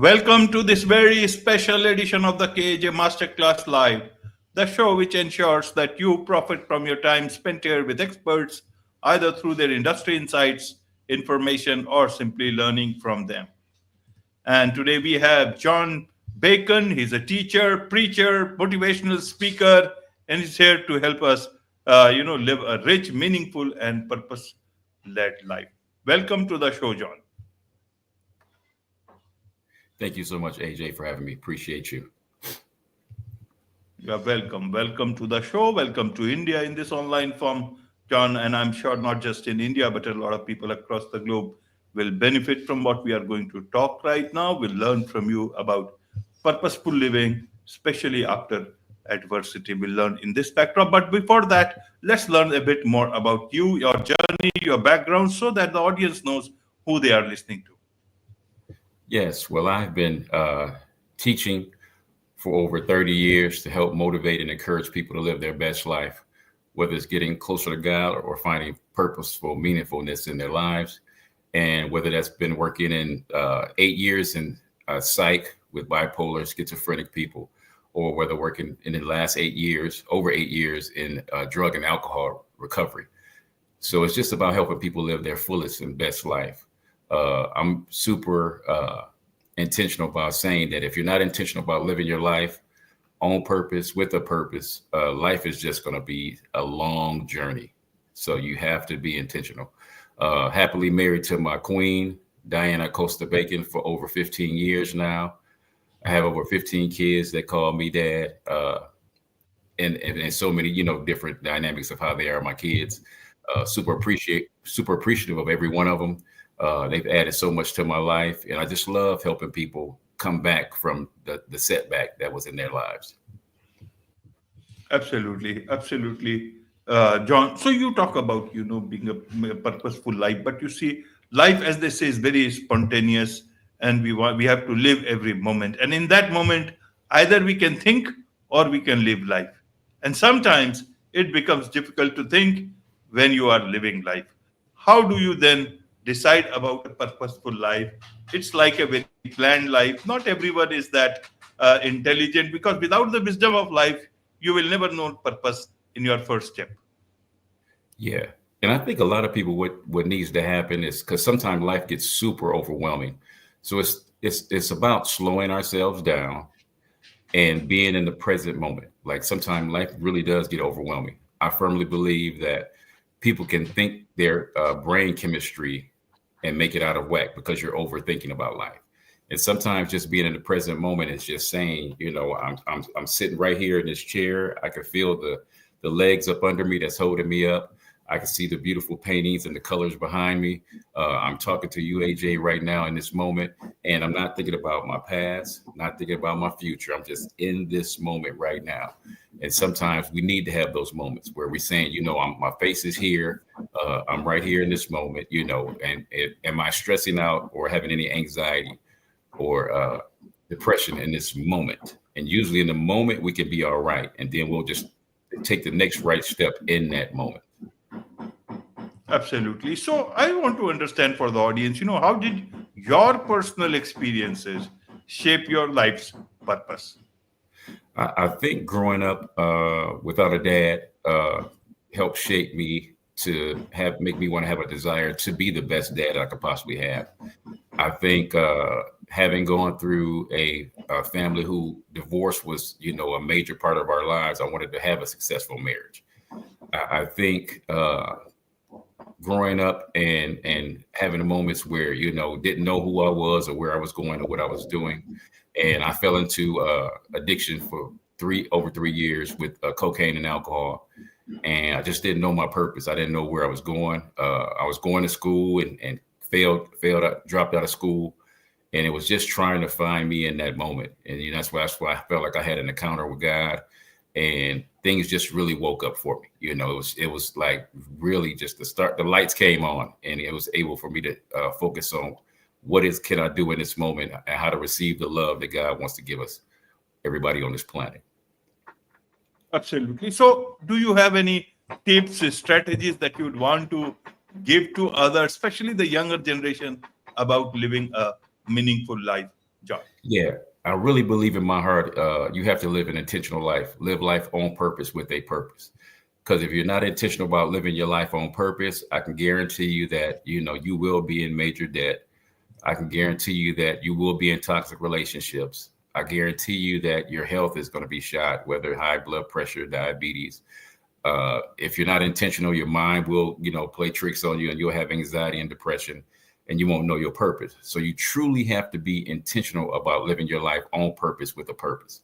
Welcome to this very special edition of the KJ Masterclass Live, the show which ensures that you profit from your time spent here with experts, either through their industry insights, information, or simply learning from them. And today we have John Bacon. He's a teacher, preacher, motivational speaker, and he's here to help us, live a rich, meaningful, and purpose-led life. Welcome to the show, John. Thank you so much, AJ, for having me. Appreciate you. You're welcome. Welcome to the show. Welcome to India in this online form, John. And I'm sure not just in India, but a lot of people across the globe will benefit from what we are going to talk right now. We'll learn from you about purposeful living, especially after adversity. We'll learn in this backdrop. But before that, let's learn a bit more about you, your journey, your background, so that the audience knows who they are listening to. Yes, well, I've been teaching for over 30 years to help motivate and encourage people to live their best life, whether it's getting closer to God or finding purposeful meaningfulness in their lives. And whether that's been working in 8 years in psych with bipolar, schizophrenic people, or whether working in the last 8 years, over 8 years in drug and alcohol recovery. So it's just about helping people live their fullest and best life. I'm super intentional about saying that if you're not intentional about living your life on purpose, with a purpose, life is just going to be a long journey. So you have to be intentional. Happily married to my queen, Diana Costa Bacon, for over 15 years now. I have over 15 kids that call me dad, and so many, different dynamics of how they are my kids. Super appreciative of every one of them. They've added so much to my life, and I just love helping people come back from the setback that was in their lives. Absolutely, absolutely, John. So you talk about being a purposeful life, but you see, life, as they say, is very spontaneous, and we have to live every moment. And in that moment, either we can think or we can live life. And sometimes it becomes difficult to think when you are living life. How do you then decide about a purposeful life? It's like a very planned life. Not everyone is that intelligent, because without the wisdom of life, you will never know purpose in your first step. Yeah. And I think a lot of people, what needs to happen is, because sometimes life gets super overwhelming. So it's about slowing ourselves down and being in the present moment. Like sometimes life really does get overwhelming. I firmly believe that people can think their brain chemistry and make it out of whack because you're overthinking about life. And sometimes just being in the present moment is just saying, I'm sitting right here in this chair. I can feel the legs up under me that's holding me up. I can see the beautiful paintings and the colors behind me. I'm talking to you, AJ, right now in this moment, and I'm not thinking about my past, not thinking about my future. I'm just in this moment right now. And sometimes we need to have those moments where we're saying, my face is here. I'm right here in this moment, and am I stressing out or having any anxiety or depression in this moment? And usually in the moment, we can be all right. And then we'll just take the next right step in that moment. Absolutely. So I want to understand for the audience, how did your personal experiences shape your life's purpose? I think growing up without a dad helped shape me to make me want to have a desire to be the best dad I could possibly have. I think having gone through a family who divorce was, a major part of our lives, I wanted to have a successful marriage. I think growing up and having the moments where, didn't know who I was or where I was going or what I was doing. And I fell into addiction for over 3 years with cocaine and alcohol. And I just didn't know my purpose. I didn't know where I was going. I was going to school and dropped out of school. And it was just trying to find me in that moment. And that's why I felt like I had an encounter with God. And things just really woke up for me. It was like really just the start. The lights came on, and it was able for me to focus on can I do in this moment and how to receive the love that God wants to give us, everybody on this planet. Absolutely. So do you have any tips, strategies that you would want to give to others, especially the younger generation, about living a meaningful life? John? Yeah, I really believe in my heart. You have to live an intentional life, live life on purpose with a purpose. Because if you're not intentional about living your life on purpose, I can guarantee you that you will be in major debt. I can guarantee you that you will be in toxic relationships. I guarantee you that your health is going to be shot, whether high blood pressure, diabetes. If you're not intentional, your mind will, play tricks on you, and you'll have anxiety and depression, and you won't know your purpose. So you truly have to be intentional about living your life on purpose with a purpose.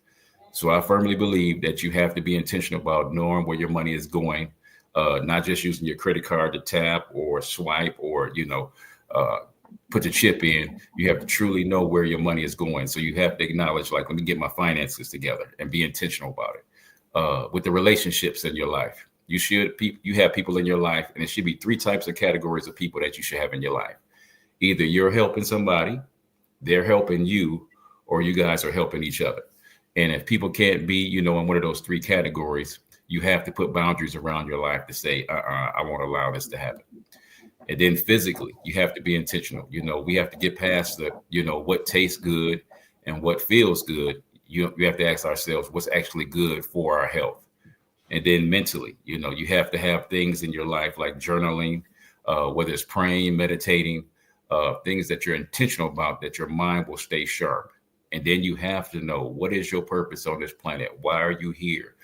So I firmly believe that you have to be intentional about knowing where your money is going, not just using your credit card to tap or swipe or, uh, put the chip in. You have to truly know where your money is going. So you have to acknowledge, like, let me get my finances together and be intentional about it. With the relationships in your life, you have people in your life, and it should be three types of categories of people that you should have in your life. Either you're helping somebody, they're helping you, or you guys are helping each other. And if people can't be, in one of those three categories, you have to put boundaries around your life to say, I won't allow this to happen. And then physically, you have to be intentional. We have to get past the, what tastes good and what feels good. You have to ask ourselves what's actually good for our health. And then mentally, you have to have things in your life like journaling, whether it's praying, meditating, things that you're intentional about, that your mind will stay sharp. And then you have to know, what is your purpose on this planet? Why are you here?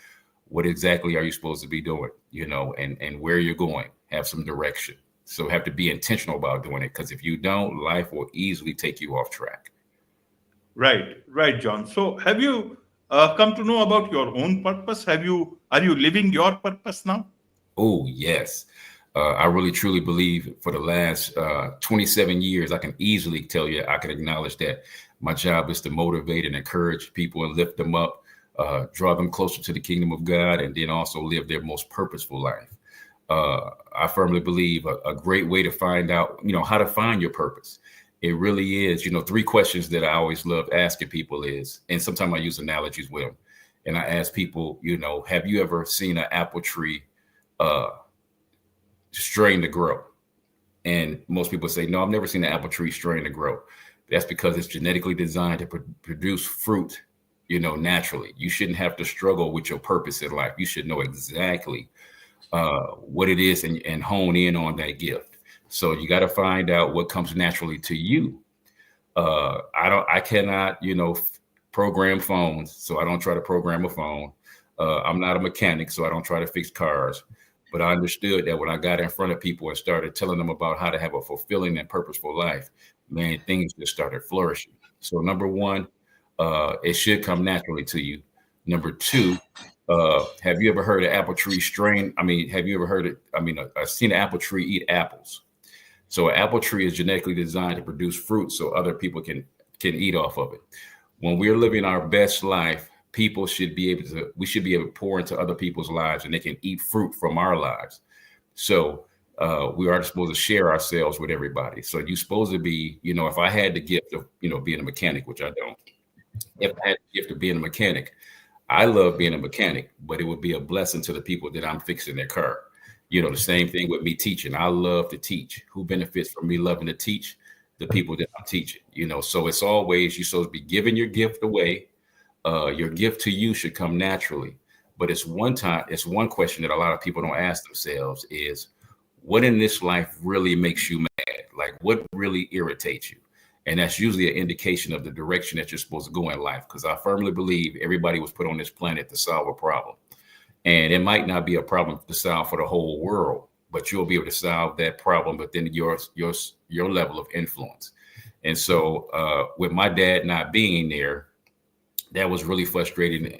What exactly are you supposed to be doing? And where you're going, have some direction. So have to be intentional about doing it, because if you don't, life will easily take you off track. Right, John. So have you come to know about your own purpose? Are you living your purpose now? Oh, yes. I really truly believe for the last 27 years, I can easily tell you, I can acknowledge that my job is to motivate and encourage people and lift them up, draw them closer to the kingdom of God, and then also live their most purposeful life. I firmly believe a great way to find out, how to find your purpose. It really is, three questions that I always love asking people is, and sometimes I use analogies with them. And I ask people, have you ever seen an apple tree uh, strain to grow? And most people say, no, I've never seen an apple tree strain to grow. That's because it's genetically designed to produce fruit, naturally. You shouldn't have to struggle with your purpose in life. You should know exactly what it is and hone in on that gift. So you got to find out what comes naturally to you. I cannot, program phones. So I don't try to program a phone. I'm not a mechanic, so I don't try to fix cars. But I understood that when I got in front of people and started telling them about how to have a fulfilling and purposeful life, man, things just started flourishing. So number one, it should come naturally to you. Number two, have you ever heard an apple tree strain? I mean, have you ever heard it? I mean, I've seen an apple tree eat apples. So an apple tree is genetically designed to produce fruit so other people can eat off of it. When we're living our best life, we should be able to pour into other people's lives, and they can eat fruit from our lives. So we are supposed to share ourselves with everybody. So you're supposed to be, if I had the gift of, being a mechanic, which I don't, if I had the gift of being a mechanic, I love being a mechanic, but it would be a blessing to the people that I'm fixing their car. The same thing with me teaching. I love to teach. Who benefits from me loving to teach? The people that I'm teaching, so it's always, you're supposed to be giving your gift away. Your gift to you should come naturally. But it's one question that a lot of people don't ask themselves is, what in this life really makes you mad? Like, what really irritates you? And that's usually an indication of the direction that you're supposed to go in life. Because I firmly believe everybody was put on this planet to solve a problem. And it might not be a problem to solve for the whole world, but you'll be able to solve that problem within your level of influence. And so with my dad not being there, that was really frustrating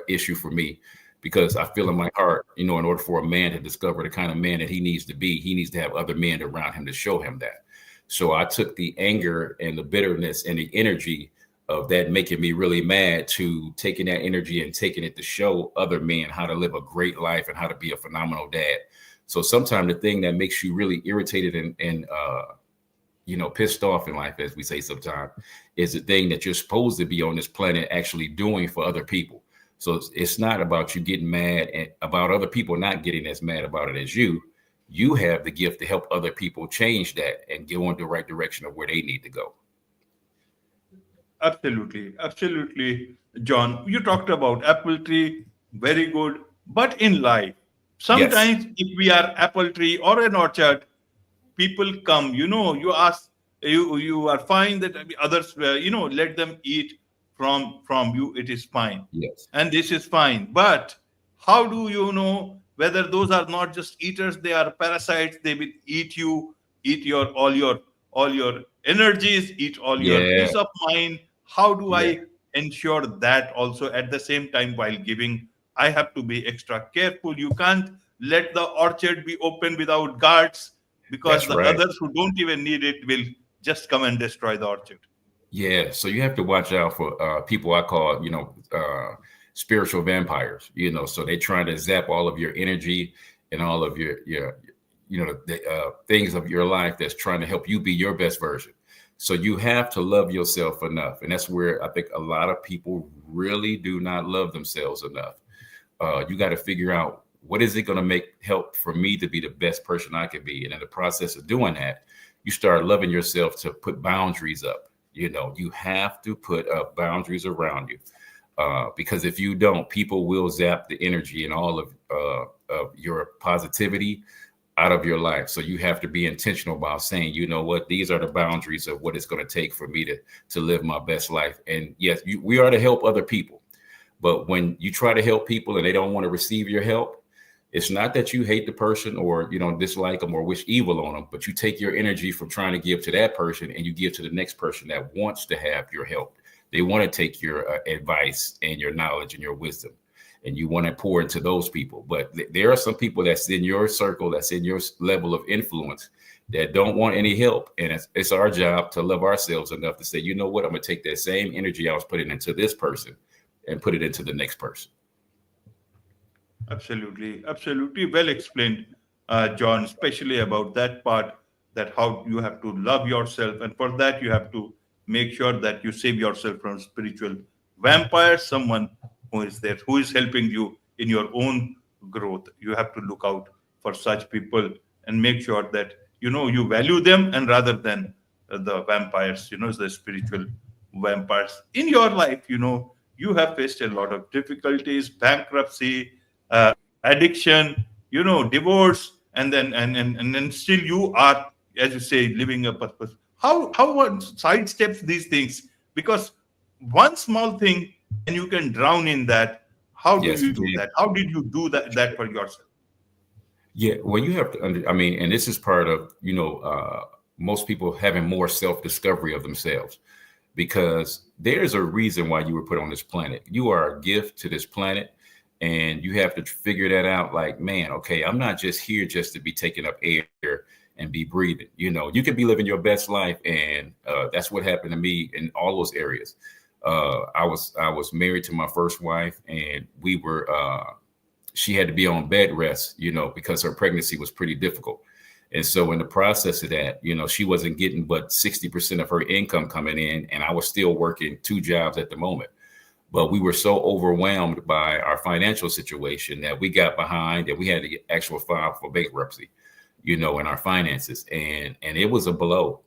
issue for me, because I feel in my heart, in order for a man to discover the kind of man that he needs to be, he needs to have other men around him to show him that. So I took the anger and the bitterness and the energy of that making me really mad to taking that energy and taking it to show other men how to live a great life and how to be a phenomenal dad. So sometimes the thing that makes you really irritated and pissed off in life, as we say sometimes, is the thing that you're supposed to be on this planet actually doing for other people. So it's not about you getting mad about other people not getting as mad about it as you. You have the gift to help other people change that and go in the right direction of where they need to go. Absolutely, absolutely, John. You talked about apple tree, very good. But in life, Yes. sometimes if we are apple tree or an orchard, people come, you ask, you are fine that others, let them eat from you, it is fine, Yes. and this is fine. But how do you know whether those are not just eaters, they are parasites, they will eat you, eat all your energies, eat all your Yeah. peace of mind? How do Yeah. I ensure that also at the same time while giving? I have to be extra careful. You can't let the orchard be open without guards, because That's the right. others who don't even need it will just come and destroy the orchard. Yeah, so you have to watch out for people I call, spiritual vampires. So they trying to zap all of your energy and all of your things of your life that's trying to help you be your best version. So you have to love yourself enough, and that's where I think a lot of people really do not love themselves enough. You got to figure out what is it going to make help for me to be the best person I can be, and in the process of doing that, you start loving yourself to put boundaries up. You have to put up boundaries around you, because if you don't, people will zap the energy and all of your positivity out of your life. So you have to be intentional about saying, you know what, these are the boundaries of what it's going to take for me to live my best life. And yes, we are to help other people. But when you try to help people and they don't want to receive your help, it's not that you hate the person or dislike them or wish evil on them, but you take your energy from trying to give to that person and you give to the next person that wants to have your help. They want to take your advice and your knowledge and your wisdom, and you want to pour into those people. But there are some people that's in your circle, that's in your level of influence, that don't want any help. And it's our job to love ourselves enough to say, you know what, I'm going to take that same energy I was putting into this person and put it into the next person. Absolutely, absolutely well explained, John, especially about that part, that how you have to love yourself. And for that, you have to make sure that you save yourself from spiritual vampires, someone who is there, who is helping you in your own growth. You have to look out for such people and make sure that, you value them, and rather than the vampires, the spiritual vampires in your life. You have faced a lot of difficulties, bankruptcy, addiction, divorce, and then still you are, as you say, living a purpose. How one sidesteps these things? Because one small thing and you can drown in that. How do Yes, you you do can. that? How did you do that for yourself? Yeah, well, you have to I mean, and this is part of, most people having more self-discovery of themselves, because there's a reason why you were put on this planet. You are a gift to this planet, and you have to figure that out. Like, man, okay, I'm not just here just to be taking up air and be breathing. You could be living your best life, and that's what happened to me in all those areas. I was married to my first wife, and we were she had to be on bed rest, because her pregnancy was pretty difficult. And so in the process of that, she wasn't getting but 60% of her income coming in, and I was still working two jobs at the moment. But we were so overwhelmed by our financial situation that we got behind, and we had to get actual file for bankruptcy, in our finances. And it was a blow,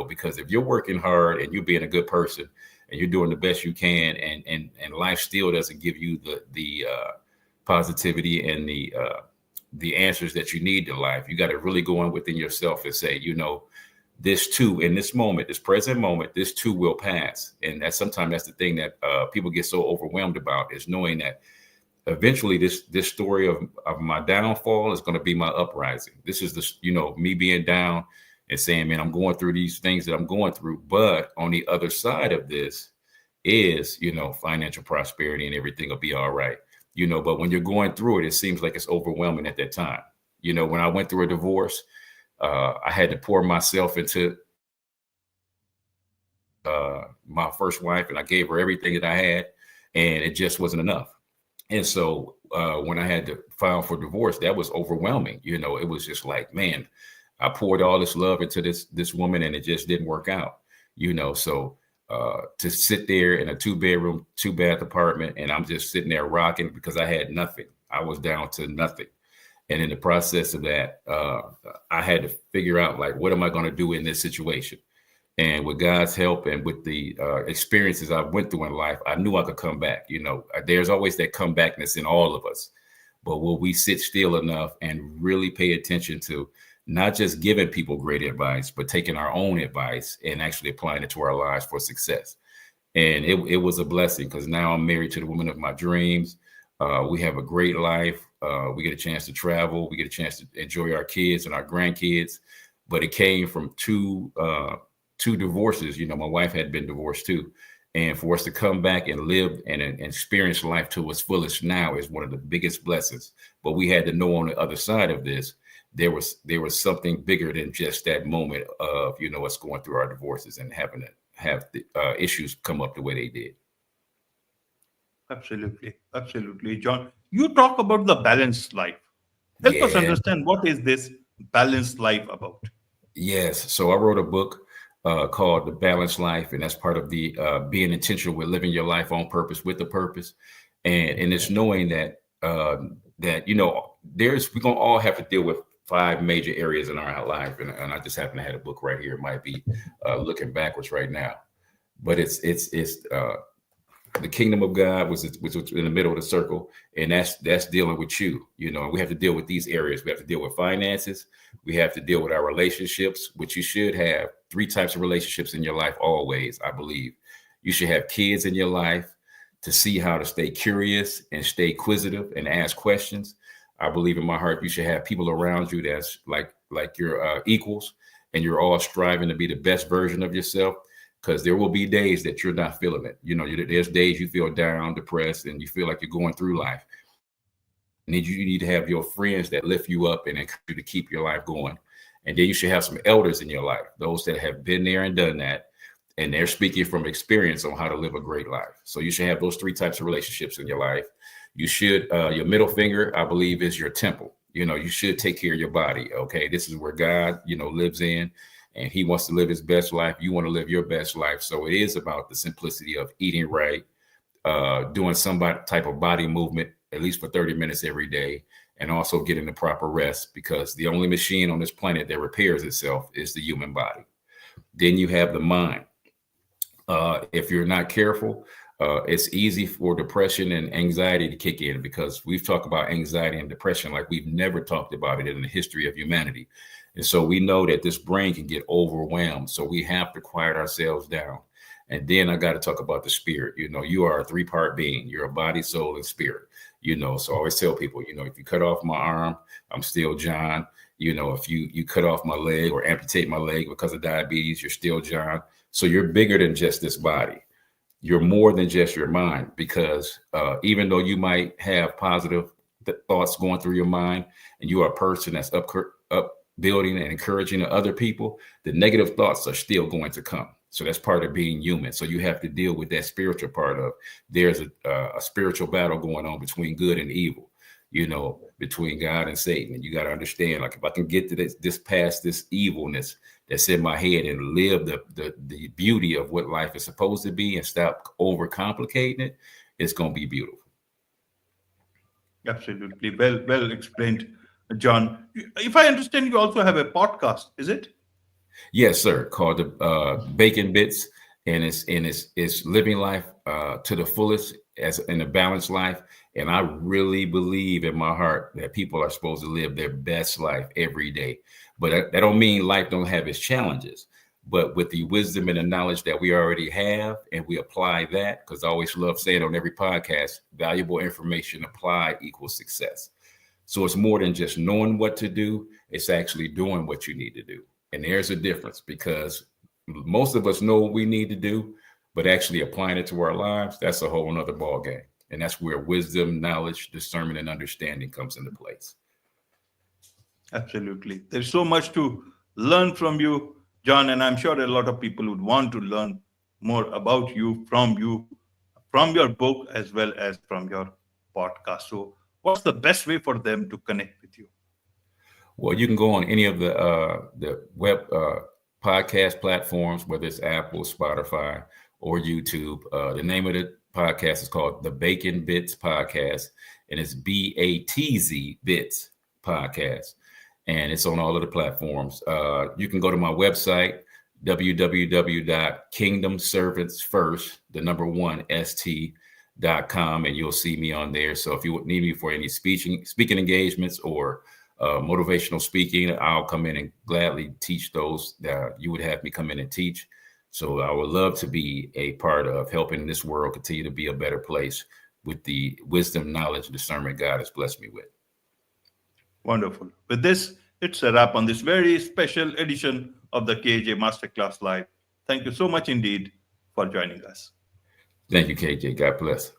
because if you're working hard and you're being a good person and you're doing the best you can, and life still doesn't give you the positivity and the answers that you need in life, you got to really go in within yourself and say, this too, in this moment, this present moment, this too will pass. And sometimes that's the thing that people get so overwhelmed about, is knowing that eventually this story of my downfall is going to be my uprising. This is me being down and saying, man, I'm going through these things that I'm going through, but on the other side of this is, financial prosperity, and everything will be all right. But when you're going through it, it seems like it's overwhelming at that time. When I went through a divorce, I had to pour myself into my first wife, and I gave her everything that I had, and it just wasn't enough. And so when I had to file for divorce, that was overwhelming. It was just like, man, I poured all this love into this woman, and it just didn't work out. So to sit there in a 2-bedroom, 2-bath apartment, and I'm just sitting there rocking because I had nothing. I was down to nothing. And in the process of that, I had to figure out, like, what am I going to do in this situation? And with God's help and with the experiences I went through in life, I knew I could come back. There's always that comebackness in all of us. But will we sit still enough and really pay attention to not just giving people great advice, but taking our own advice and actually applying it to our lives for success? And it was a blessing, because now I'm married to the woman of my dreams. We have a great life. We get a chance to travel. We get a chance to enjoy our kids and our grandkids. But it came from two divorces. My wife had been divorced too. And for us to come back and live and experience life to its fullest now is one of the biggest blessings. But we had to know on the other side of this, there was something bigger than just that moment of, us going through our divorces and having to have the issues come up the way they did. Absolutely, John. You talk about the balanced life. Help us Yeah. understand, what is this balanced life about? Yes. So I wrote a book called The Balanced Life, and that's part of the being intentional with living your life on purpose with a purpose, and it's knowing that we're gonna all have to deal with 5 major areas in our life, and I just happen to have a book right here. It might be looking backwards right now, but it's the kingdom of God was in the middle of the circle, and that's dealing with you. We have to deal with these areas. We have to deal with finances. We have to deal with our relationships, which you should have 3 types of relationships in your life always, I believe. You should have kids in your life to see how to stay curious and stay inquisitive and ask questions. I believe in my heart you should have people around you that's like your equals, and you're all striving to be the best version of yourself. Because there will be days that you're not feeling it. There's days you feel down, depressed, and you feel like you're going through life. And then you need to have your friends that lift you up and encourage you to keep your life going. And then you should have some elders in your life, those that have been there and done that, and they're speaking from experience on how to live a great life. So you should have those 3 types of relationships in your life. You should, your middle finger, I believe, is your temple. You should take care of your body. Okay, this is where God, lives in. And he wants to live his best life. You want to live your best life. So it is about the simplicity of eating right, doing some type of body movement, at least for 30 minutes every day, and also getting the proper rest, because the only machine on this planet that repairs itself is the human body. Then you have the mind. If you're not careful, it's easy for depression and anxiety to kick in, because we've talked about anxiety and depression like we've never talked about it in the history of humanity. And so we know that this brain can get overwhelmed. So we have to quiet ourselves down. And then I got to talk about the spirit. You are a 3-part being. You're a body, soul, and spirit. So I always tell people, if you cut off my arm, I'm still John. If you cut off my leg or amputate my leg because of diabetes, you're still John. So you're bigger than just this body. You're more than just your mind, because even though you might have positive thoughts going through your mind, and you are a person that's up building and encouraging other people, the negative thoughts are still going to come. So that's part of being human. So you have to deal with that spiritual part of, there's a spiritual battle going on between good and evil, between God and Satan. And you got to understand, like, if I can get to this past this evilness that's in my head and live the beauty of what life is supposed to be and stop overcomplicating it, it's going to be beautiful. Absolutely. Well explained, John. If I understand, you also have a podcast, is it? Yes, sir. Called the Bacon Bits, and it's living life to the fullest as in a balanced life. And I really believe in my heart that people are supposed to live their best life every day. But that don't mean life don't have its challenges. But with the wisdom and the knowledge that we already have, and we apply that, because I always love saying on every podcast, valuable information applied equals success. So it's more than just knowing what to do. It's actually doing what you need to do. And there's a difference, because most of us know what we need to do, but actually applying it to our lives, that's a whole nother ball game. And that's where wisdom, knowledge, discernment, and understanding comes into place. Absolutely. There's so much to learn from you, John, and I'm sure a lot of people would want to learn more about you, from your book, as well as from your podcast. So what's the best way for them to connect with you? Well, you can go on any of the web podcast platforms, whether it's Apple, Spotify, or YouTube. The name of the podcast is called The Bacon Bits Podcast, and it's BATZ Bits Podcast. And it's on all of the platforms. You can go to my website. www.kingdomservantsfirst, the number one, st.com, and you'll see me on there. So if you need me for any speaking engagements or motivational speaking, I'll come in and gladly teach those that you would have me come in and teach. So I would love to be a part of helping this world continue to be a better place with the wisdom, knowledge, and discernment God has blessed me with. Wonderful. With this, it's a wrap on this very special edition of the KJ Masterclass Live. Thank you so much indeed for joining us. Thank you, KJ. God bless.